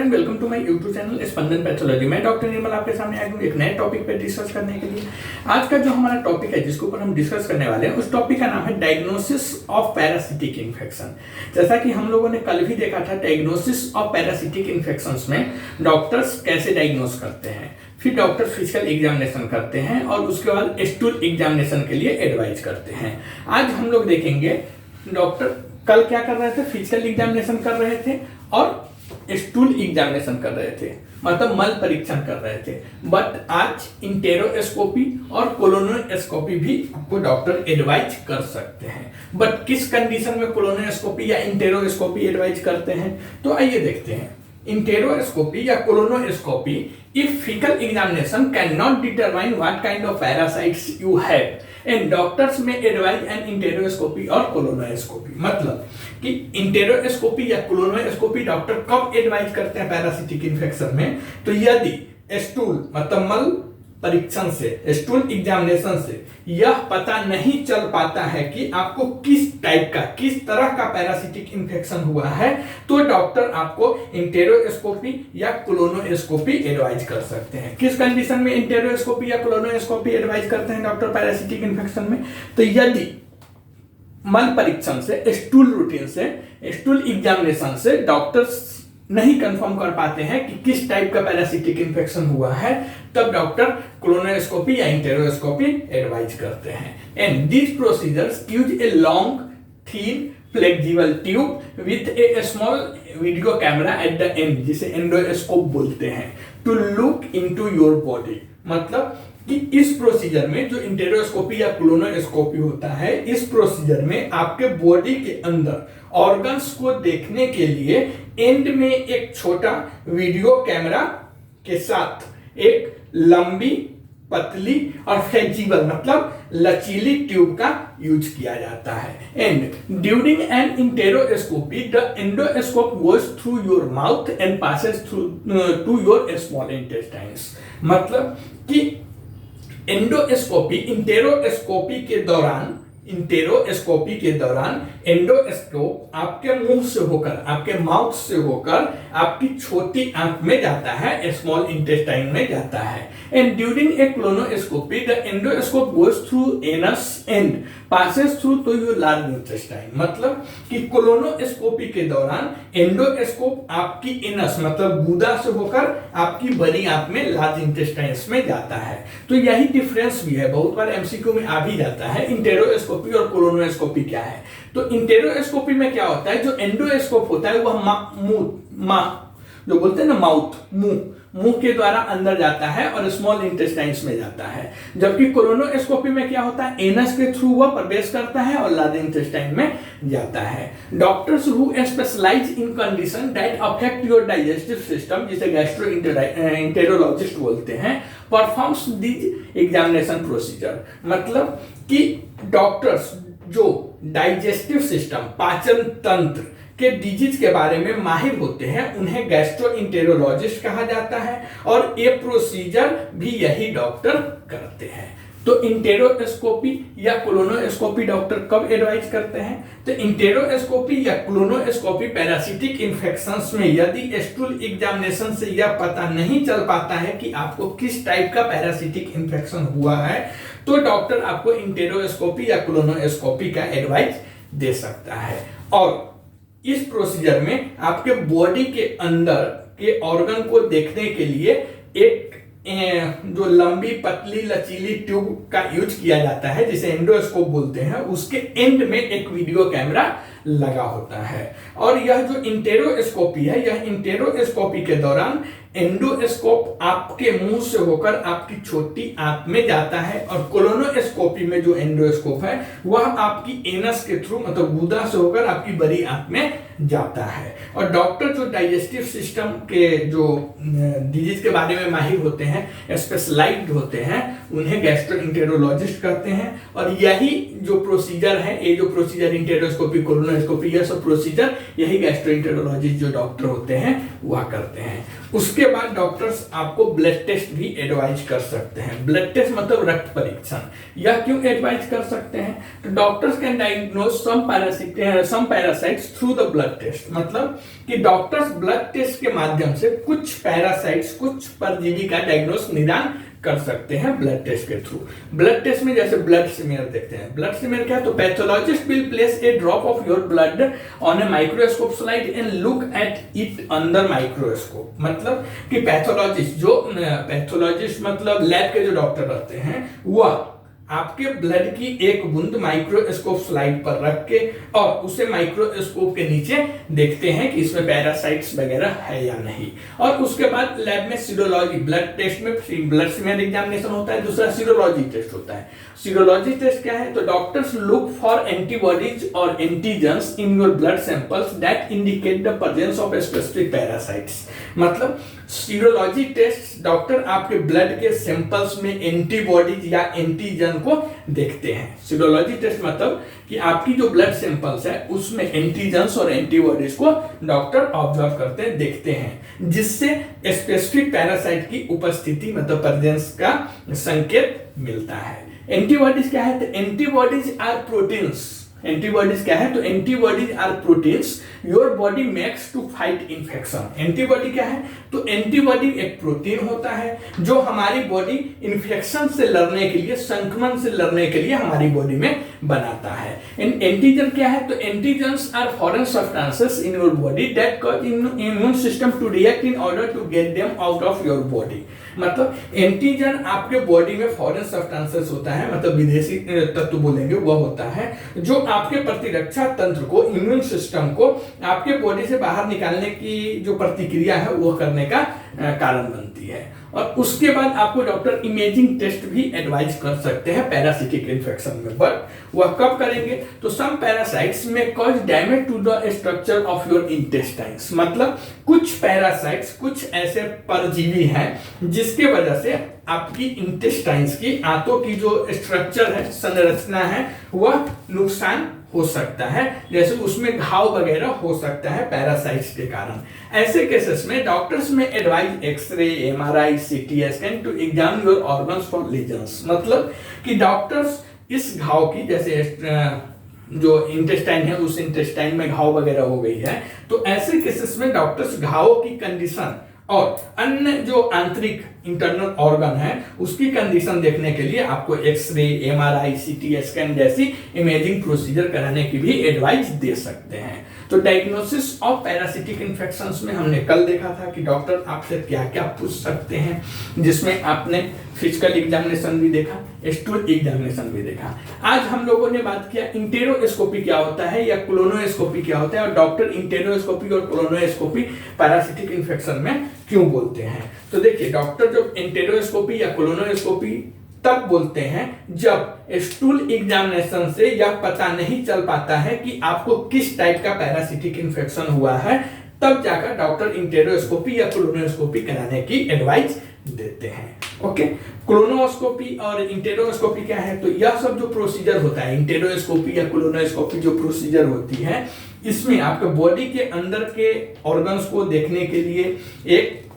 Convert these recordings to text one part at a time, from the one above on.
And welcome to my YouTube channel Spandan pathology. मैं doctor Nirmal आपके सामने आया हूँ एक नए टॉपिक पर डिस्कस करने के लिए। आज का जो हमारा टॉपिक है जिसके ऊपर हम डिस्कस करने वाले हैं उस टॉपिक का नाम है डायग्नोसिस ऑफ पैरासिटिक इन्फेक्शन। जैसा कि हम लोगों ने कल भी देखा था, डायग्नोसिस ऑफ पैरासिटिक इन्फेक्शंस में डॉक्टर्स कैसे डायग्नोस करते हैं, फिर डॉक्टर फिजिकल एग्जामिनेशन करते हैं और उसके बाद स्टूल एग्जामिनेशन के लिए एडवाइज करते हैं। आज हम लोग देखेंगे डॉक्टर कल क्या कर रहे थे, फिजिकल एग्जामिनेशन कर रहे थे और स्टूल एग्जामिनेशन कर रहे थे, मतलब मल परीक्षण कर रहे थे। बट आज इंटेरोस्कोपी और कोलोनोस्कोपी भी आपको डॉक्टर एडवाइज कर सकते हैं। बट किस कंडीशन में कोलोनोस्कोपी या इंटेरोस्कोपी एडवाइज करते हैं, तो आइए देखते हैं। इंटेरोस्कोपी या colonoscopy if fecal examination cannot determine what kind of parasites you have and doctors may advise an enteroscopy or colonoscopy। मतलब कि इंटेरोस्कोपी या कोलोनोस्कोपी डॉक्टर कब एडवाइज करते हैं पैरासिटिक इन्फेक्शन में, तो यदि स्टूल मतलब मल परीक्षण से, स्टूल एग्जामिनेशन से यह पता नहीं चल पाता है कि आपको किस टाइप का, किस तरह का पैरासिटिक इन्फेक्शन हुआ है, तो डॉक्टर आपको इंटेरोस्कोपी या कोलोनोस्कोपी एडवाइज कर सकते हैं। किस कंडीशन में इंटेरोस्कोपी या कोलोनोस्कोपी एडवाइज करते हैं डॉक्टर पैरासिटिक इन्फेक्शन में, तो यदि मल परीक्षण से, स्टूल रूटीन से, स्टूल एग्जामिनेशन से डॉक्टर्स नहीं कंफर्म कर पाते हैं कि किस टाइप का पैरासिटिक इन्फेक्शन हुआ है, तब डॉक्टर कोलोनोस्कोपी या इंटेरोस्कोपी एडवाइज करते हैं। And this procedures use a long thin flexible tube with a small video camera at the end, जिसे एंडोस्कोप बोलते हैं, to look into your body. मतलब कि इस प्रोसीजर में जो इंटेरोस्कोपी या कोलोनोस्कोपी होता है, इस प्रोसीजर में आपके बॉडी के अंदर ऑर्गन्स को देखने के लिए एंड में एक छोटा वीडियो कैमरा के साथ एक लंबी, पतली और फ्लेक्सिबल मतलब लचीली ट्यूब का यूज किया जाता है। And during an enteroscopy the endoscope goes through your mouth and passes through to your small intestines. मतलब कि इंटेरोस्कोपी के दौरान एंडोस्कोप आपके मुंह से होकर, आपके माउथ से होकर आपकी छोटी आंत में जाता है, स्मॉल इंटेस्टाइन में जाता है। And during a colonoscopy the endoscope goes through anus and passes through to your large intestine. मतलब कि कोलोनोस्कोपी के दौरान एंडोस्कोप आपकी एनस मतलब गूदा से होकर आपकी बड़ी आंत में, लार्ज इंटेस्टाइन्स में जाता है। तो यही डिफरेंस भी है, बहुत बार एमसीक्यू में आ भी जाता है, इंटेरोस्कोपी और कोलोनोस्कोपी क्या है। तो इंटेरोस्कोपी में क्या होता है, जो एंडोस्कोप होता है वह जो बोलते हैं ना माउथ, मुंह के द्वारा अंदर जाता है और स्मॉल इंटेस्टाइन्स में जाता है। जबकि कोलोनोस्कोपी में क्या होता है, एनस के थ्रू वह प्रवेश करता है और लार्ज इंटेस्टाइन में जाता है। Doctors who specialise in condition that affect your digestive system, जिसे गैस्ट्रोएंटेरोलॉजिस्ट बोलते हैं, परफॉर्म्स दिस एग्जामिनेशन प्रोसीजर। मतलब कि डॉक्टर्स जो डाइजेस्टिव सिस्टम, पाचन तंत्र के डिजीज के बारे में माहिर होते हैं, उन्हें गैस्ट्रोएंटेरोलॉजिस्ट कहा जाता है और ये प्रोसीजर भी यही डॉक्टर करते हैं। तो इंटेरोस्कोपी या कोलोनोस्कोपी डॉक्टर कब एडवाइज करते हैं, तो इंटेरोस्कोपी या कोलोनोस्कोपी पैरासिटिक इन्फेक्शंस में यदि स्टूल एग्जामिनेशन से यह पता नहीं चल पाता है कि आपको किस टाइप का पैरासिटिक इन्फेक्शन हुआ है, तो डॉक्टर आपको इंटेरोस्कोपी या कोलोनोस्कोपी का एडवाइज दे सकता है। और इस प्रोसीजर में आपके बॉडी के अंदर के ऑर्गन को देखने के लिए एक जो लंबी, पतली, लचीली ट्यूब का यूज किया जाता है, जिसे एंडोस्कोप बोलते हैं, उसके एंड में एक वीडियो कैमरा लगा होता है। और यह जो इंटेरोस्कोपी है, यह इंटेरोस्कोपी के दौरान एंडोस्कोप आपके मुंह से होकर आपकी छोटी आंत में जाता है और कोलोनोस्कोपी में जो एंडोस्कोप है वह आपकी एनस के थ्रू मतलब गूदा से होकर आपकी बड़ी आंत में जाता है। और डॉक्टर जो डाइजेस्टिव सिस्टम के जो डिजीज के बारे में माहिर होते हैं, स्पेशलाइज्ड होते हैं, उन्हें गैस्ट्रोएंटेरोलॉजिस्ट कहते हैं। और यही जो प्रोसीजर है, ये जो प्रोसीजर इंटेरोस्कोपी, कोलोनोस्कोपी, यह सब प्रोसीजर यही गैस्ट्रोएंटेरोलॉजिस्ट जो डॉक्टर होते हैं वह करते हैं। उसके बाद डॉक्टर्स आपको ब्लड टेस्ट भी एडवाइज कर सकते हैं। ब्लड टेस्ट मतलब रक्त परीक्षण। यह क्यों एडवाइज कर सकते हैं, तो doctors can diagnose some parasites through the blood test. मतलब कि डॉक्टर्स ब्लड टेस्ट के माध्यम से कुछ पैरासाइट्स, कुछ परजीवी का डायग्नोस, निदान कर सकते हैं ब्लड टेस्ट के थ्रू। ब्लड टेस्ट में जैसे ब्लड स्मीयर देखते हैं। ब्लड स्मीयर क्या है? तो pathologist will place a drop of your blood on a microscope slide and look at it under microscope. मतलब कि पैथोलॉजिस्ट मतलब लैब के जो डॉक्टर रहते हैं, वह आपके ब्लड की एक बूंद माइक्रोस्कोप स्लाइड पर रख के और उसे माइक्रोस्कोप के नीचे देखते हैं कि इसमें पैरासाइट्स वगैरह है या नहीं। और उसके बाद लैब में सीरोलॉजी, ब्लड टेस्ट में ब्लड स्मीयर एग्जामिनेशन होता है, दूसरा सीरोलॉजी टेस्ट होता है। सीरोलॉजी टेस्ट क्या है? तो डॉक्टर्स लुक फॉर एंटीबॉडीज और antigens in your blood samples that indicate the presence of specific parasites. मतलब सीरोलॉजी टेस्ट डॉक्टर आपके ब्लड के सैंपल्स में एंटीबॉडीज या एंटीजन को देखते हैं। सीरोलॉजी टेस्ट मतलब कि आपकी जो ब्लड सैंपल्स है उसमें एंटीजेंस और एंटीबॉडीज को डॉक्टर ऑब्जर्व करते हैं, देखते हैं, जिससे स्पेसिफिक पैरासाइट की उपस्थिति मतलब प्रेजेंस का संकेत मिलता है। एंटीबॉडीज क्या है? तो एंटीबॉडीज आर प्रोटीन्स। एंटीबॉडीज क्या है? तो antibodies are proteins your body makes to fight infection. Antibody क्या है? तो एंटीबॉडी एक प्रोटीन होता है जो हमारी बॉडी इन्फेक्शन से लड़ने के लिए, संक्रमण से लड़ने के लिए हमारी बॉडी में बनाता है। एंटीजन क्या है? तो antigens are foreign substances in your body that cause immune system to react in order to get them out of your body. मतलब एंटीजन आपके बॉडी में फॉरेन सब्सटेंसेस होता है, मतलब विदेशी तत्व बोलेंगे, वह होता है जो आपके प्रतिरक्षा तंत्र को, इम्यून सिस्टम को आपके बॉडी से बाहर निकालने की जो प्रतिक्रिया है वो करने का कारण बनती है। और उसके बाद आपको डॉक्टर इमेजिंग टेस्ट भी एडवाइज कर सकते हैं पैरासिटिक इन्फेक्शन में। बट वह कब करेंगे? तो some parasites may cause damage to the structure of your intestines. मतलब कुछ पैरासाइट्स, कुछ ऐसे परजीवी हैं जिसके वजह से आपकी इंटेस्टाइन्स की, आंतों की जो स्ट्रक्चर है, संरचना है, वह नुकसान हो सकता है, जैसे उसमें घाव वगैरह हो सकता है पैरासाइट्स के कारण। ऐसे केसेस में doctors may advise X-ray, MRI, CT scan to examine your organs for lesions. मतलब कि डॉक्टर्स इस घाव की, जैसे जो इंटेस्टाइन है उस इंटेस्टाइन में घाव वगैरह हो गई है, तो ऐसे केसेस में डॉक्टर्स घाव की कंडीशन और अन्य जो आंतरिक इंटरनल ऑर्गन है उसकी कंडीशन देखने के लिए आपको एक्सरे, एमआरआई, सीटी स्कैन जैसी इमेजिंग प्रोसीजर कराने की भी एडवाइस दे सकते हैं। तो डायग्नोसिस ऑफ पैरासिटिक इन्फेक्शंस में हमने कल देखा था कि डॉक्टर आपसे क्या क्या पूछ सकते हैं, जिसमें आपने फिजिकल एग्जामिनेशन भी देखा, स्टूल एग्जामिनेशन भी देखा। आज हम लोगों ने बात किया इंटेरोस्कोपी क्या होता है या कोलोनोस्कोपी क्या होता है, और डॉक्टर इंटेरोस्कोपी और कोलोनोस्कोपी पैरासिटिक इन्फेक्शन में क्यों बोलते हैं। तो देखिए, डॉक्टर जब इंटेरोस्कोपी या कोलोनोस्कोपी तब बोलते हैं जब स्टूल एग्जामिनेशन से यह पता नहीं चल पाता है कि आपको किस टाइप का पैरासिटिक इन्फेक्शन हुआ है, तब जाकर डॉक्टर इंटेरोस्कोपी या कोलोनोस्कोपी कराने की एडवाइस देते हैं। ओके, कोलोनोस्कोपी और इंटेरोस्कोपी क्या है? तो यह सब जो प्रोसीजर होता है, इंटेरोस्कोपी या कोलोनोस्कोपी जो प्रोसीजर होती है, इसमें आपके बॉडी के अंदर के ऑर्गन्स को देखने के लिए एक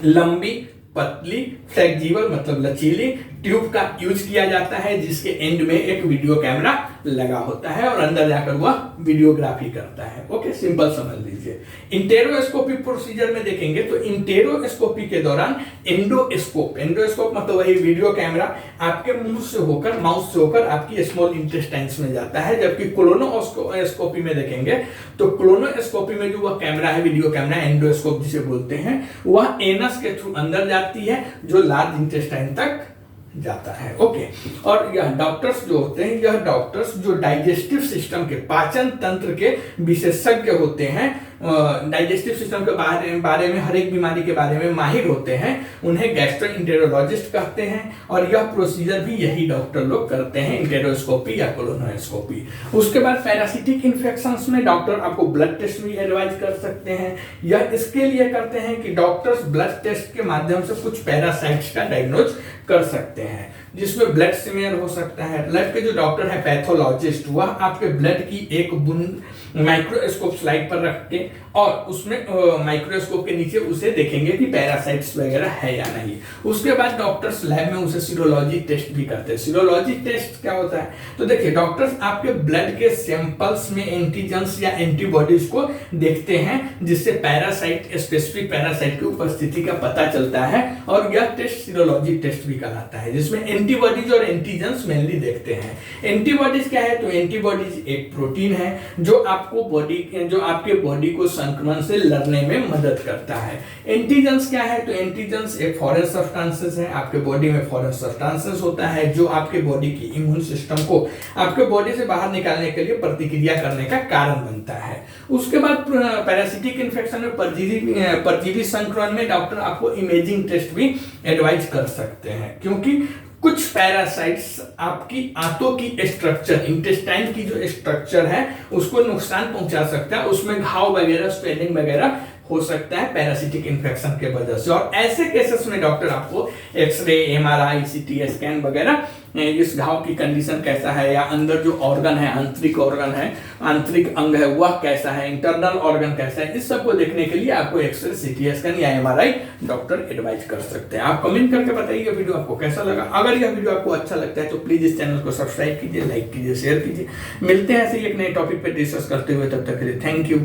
लंबी, पतली, फ्लेक्सिबल मतलब लचीली ट्यूब का यूज किया जाता है, जिसके एंड में एक वीडियो कैमरा लगा होता है और अंदर जाकर वह वीडियोग्राफी करता है। ओके, सिंपल समझ लीजिए। इंटेरोस्कोपी प्रोसीजर में देखेंगे तो इंटेरोस्कोपी के दौरान एंडोस्कोप मतलब वही वीडियो कैमरा आपके मुंह से होकर, माउथ से होकर आपकी स्मॉल इंटेस्टाइन्स में जाता है। जबकि कोलोनोस्कोपी में देखेंगे तो कोलोनोस्कोपी में जो वह कैमरा है, वीडियो कैमरा, एंडोस्कोप जिसे बोलते हैं, वह एनस के थ्रू अंदर जाती है जो लार्ज इंटेस्टाइन तक जाता है। ओके, और यह डॉक्टर्स जो होते हैं, यह डॉक्टर्स जो डाइजेस्टिव सिस्टम के, पाचन तंत्र के विशेषज्ञ होते हैं, डाइजेस्टिव सिस्टम के बारे में, हर एक बीमारी के बारे में माहिर होते हैं, उन्हें गैस्ट्रोएंटेरोलॉजिस्ट कहते हैं। और यह प्रोसीजर भी यही डॉक्टर लोग करते हैं, इंटेरोस्कोपी या कोलोनोस्कोपी। उसके बाद पैरासिटिक इन्फेक्शंस में डॉक्टर आपको ब्लड टेस्ट भी एडवाइज कर सकते हैं। यह इसके लिए करते हैं कि डॉक्टर्स ब्लड टेस्ट के माध्यम से कुछ पैरासाइट्स का डायग्नोज कर सकते हैं, जिसमें ब्लड स्मीयर हो सकता है। ब्लड के जो डॉक्टर है पैथोलॉजिस्ट, वह आपके ब्लड की एक बूंद माइक्रोस्कोप स्लाइड पर रख के देखेंगे और उसमें माइक्रोस्कोप के नीचे उसे देखेंगे कि पैरासाइट्स वगैरह है या नहीं। उसके बाद डॉक्टर्स लैब में उसे सीरोलॉजी टेस्ट भी करते हैं। सीरोलॉजी टेस्ट क्या होता है, तो देखिए डॉक्टर्स आपके ब्लड के सैंपल्स में एंटीजेंस या एंटीबॉडीज को देखते हैं, जिससे पैरासाइट, स्पेसिफिक पैरासाइट की उपस्थिति का पता चलता है, और यह टेस्ट सीरोलॉजी टेस्ट भी कहलाता है, जिसमें एंटीबॉडीज और एंटीजेंस मेनली देखते हैं। एंटीबॉडीज क्या है, तो एंटीबॉडीज एक प्रोटीन है जो आपके बॉडी को संक्रमण से लड़ने में मदद करता है। एंटीजेंस क्या है, तो एंटीजेंस एक फॉरेन सब्सटेंसेस है, आपके बॉडी में फॉरेन सब्सटेंसेस होता है जो आपके बॉडी की इम्यून सिस्टम को आपके बॉडी से बाहर निकालने के लिए प्रतिक्रिया करने का कारण बनता है। उसके बाद पैरासिटिक इन्फेक्शन में परजीवी संक्रमण में डॉक्टर आपको इमेजिंग टेस्ट भी एडवाइज कर सकते हैं, क्योंकि कुछ पैरासाइट्स आपकी आंतों की स्ट्रक्चर, इंटेस्टाइन की जो स्ट्रक्चर है उसको नुकसान पहुंचा सकता है, उसमें घाव वगैरह, स्वेलिंग वगैरह हो सकता है पैरासिटिक इन्फेक्शन के वजह से। और ऐसे केसेस में डॉक्टर आपको एक्सरे, एमआरआई, सीटी स्कैन वगैरह इस घाव की कंडीशन कैसा है, या अंदर जो ऑर्गन है, आंतरिक ऑर्गन है, आंतरिक अंग है, वह कैसा है, इंटरनल ऑर्गन कैसा है, इस सब को देखने के लिए आपको एक्सरे, सीटी स्कैन या एमआरआई डॉक्टर एडवाइज कर सकते हैं। आप कमेंट करके बताइए वीडियो आपको कैसा लगा। अगर यह वीडियो आपको अच्छा लगता है तो प्लीज इस चैनल को सब्सक्राइब कीजिए, लाइक कीजिए, शेयर कीजिए। मिलते हैं ऐसे ही एक नए टॉपिक पे डिस्कस करते हुए, तब तक के लिए थैंक यू।